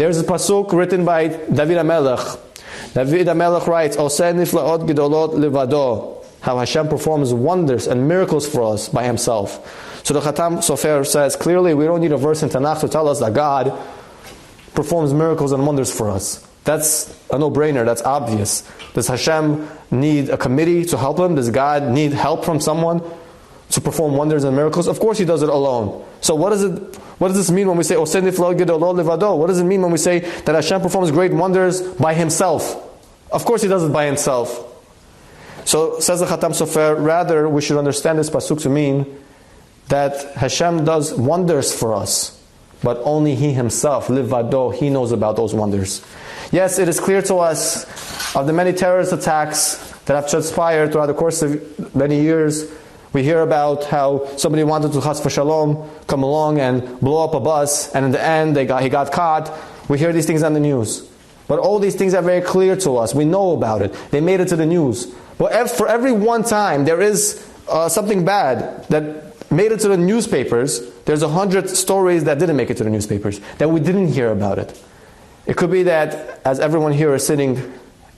There's a pasuk written by David HaMelech. David HaMelech writes, Oseh niflaot gedolot levado. How Hashem performs wonders and miracles for us by Himself. So the Khatam Sofer says, clearly we don't need a verse in Tanakh to tell us that God performs miracles and wonders for us. That's a no-brainer, that's obvious. Does Hashem need a committee to help Him? Does God need help from someone to perform wonders and miracles? Of course He does it alone. So what does this mean when we say, Oseh niflaot gedolot levado? What does it mean when we say that Hashem performs great wonders by Himself? Of course He does it by Himself. So says the Khatam Sofer, rather we should understand this pasuk to mean that Hashem does wonders for us, but only He Himself, levado, He knows about those wonders. Yes, it is clear to us of the many terrorist attacks that have transpired throughout the course of many years. We hear about how somebody wanted to chas v'shalom come along and blow up a bus, and in the end he got caught. We hear these things on the news. But all these things are very clear to us. We know about it. They made it to the news. But for every one time there is something bad that made it to the newspapers, there's 100 stories that didn't make it to the newspapers, that we didn't hear about it. It could be that as everyone here is sitting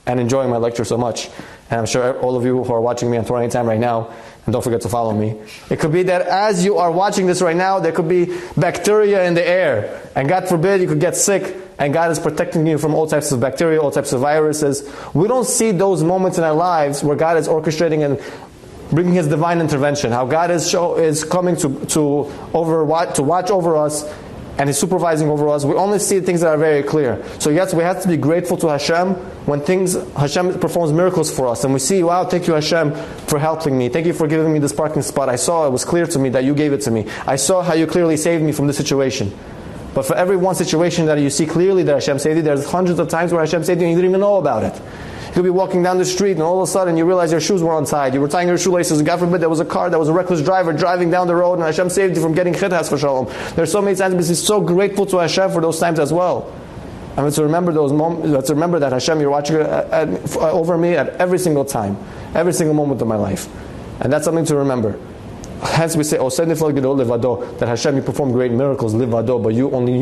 and enjoying my lecture so much, and I'm sure all of you who are watching me on TorahAnytime right now, and don't forget to follow me, it could be that as you are watching this right now, there could be bacteria in the air, and God forbid you could get sick, and God is protecting you from all types of bacteria, all types of viruses. We don't see those moments in our lives where God is orchestrating and bringing His divine intervention, how God is coming to watch over us, and He's supervising over us. We only see things that are very clear. So yes, we have to be grateful to Hashem when Hashem performs miracles for us, and we see, wow, thank you Hashem for helping me. Thank you for giving me this parking spot. I saw it was clear to me that you gave it to me. I saw how you clearly saved me from this situation. But for every one situation that you see clearly that Hashem saved you, there's hundreds of times where Hashem saved you and you didn't even know about it. You could be walking down the street and all of a sudden you realize your shoes were untied. You were tying your shoelaces, and God forbid there was a car that was a reckless driver driving down the road, and Hashem saved you from getting chit has for shalom. There's so many times we're so grateful to Hashem for those times as well. And let's remember those moments. Let's remember that Hashem, you're watching over me at every single time, every single moment of my life. And that's something to remember. Hence we say, Oseh niflaot gedolot levado, that Hashem, you perform great miracles, levado, but only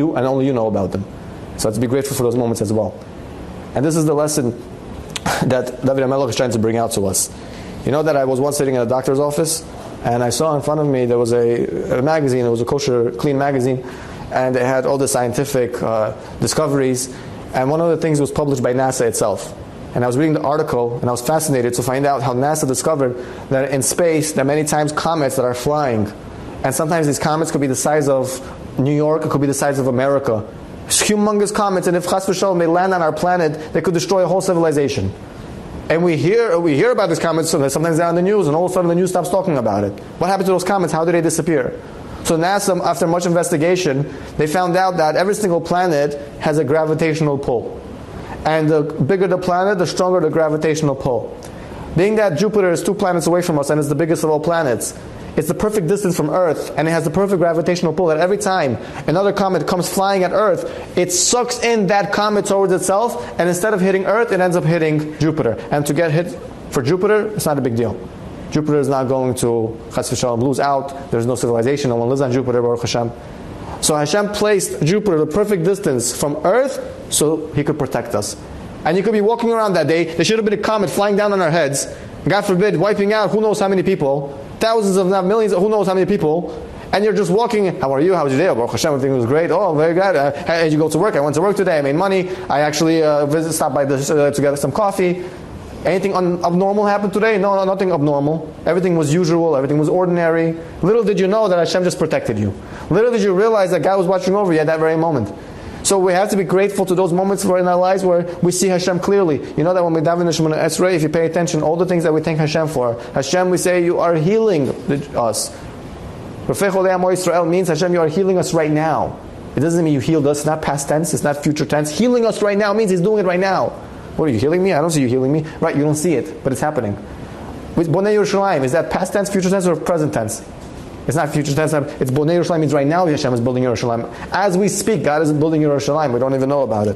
you know about them. So let's be grateful for those moments as well. And this is the lesson that David HaMelech is trying to bring out to us. You know that I was once sitting in a doctor's office, and I saw in front of me there was a magazine. It was a kosher, clean magazine, and it had all the scientific discoveries. And one of the things was published by NASA itself. And I was reading the article, and I was fascinated to find out how NASA discovered that in space, there are many times comets that are flying. And sometimes these comets could be the size of New York, it could be the size of America. Humongous comets, and if chas v'shalom they land on our planet, they could destroy a whole civilization. And we hear about these comets, so sometimes they're on the news, and all of a sudden the news stops talking about it. What happened to those comets? How did they disappear? So NASA, after much investigation, they found out that every single planet has a gravitational pull. And the bigger the planet, the stronger the gravitational pull. Being that Jupiter is 2 planets away from us and is the biggest of all planets, it's the perfect distance from Earth, and it has the perfect gravitational pull that every time another comet comes flying at Earth, it sucks in that comet towards itself, and instead of hitting Earth, it ends up hitting Jupiter. And to get hit for Jupiter, it's not a big deal. Jupiter is not going to, chas v'shalom, lose out. There's no civilization, no one lives on Jupiter, Baruch Hashem. So Hashem placed Jupiter the perfect distance from Earth so He could protect us. And you could be walking around that day, there should have been a comet flying down on our heads, God forbid, wiping out who knows how many people, thousands of not millions, who knows how many people, and you're just walking, how are you, how was your day? Baruch Hashem, everything was great. Oh, very good. How did you go to work? I went to work today, I made money, I actually stopped by to get some coffee. Anything abnormal happened today? No, nothing abnormal. Everything was usual, everything was ordinary. Little did you know that Hashem just protected you. Little did you realize that God was watching over you at that very moment. So we have to be grateful to those moments in our lives where we see Hashem clearly. You know that when we daven the Shemona Esrei, if you pay attention, all the things that we thank Hashem for. Hashem, we say, you are healing us. Rafei Cholei Amo Yisrael means, Hashem, you are healing us right now. It doesn't mean you healed us, it's not past tense, it's not future tense. Healing us right now means He's doing it right now. What, are you healing me? I don't see you healing me. Right, you don't see it, but it's happening. With Bonei Yerushalayim, is that past tense, future tense, or present tense? It's not future tense, it's Bonei Yerushalayim, means right now Hashem is building Yerushalayim. As we speak, God is building Yerushalayim. We don't even know about it.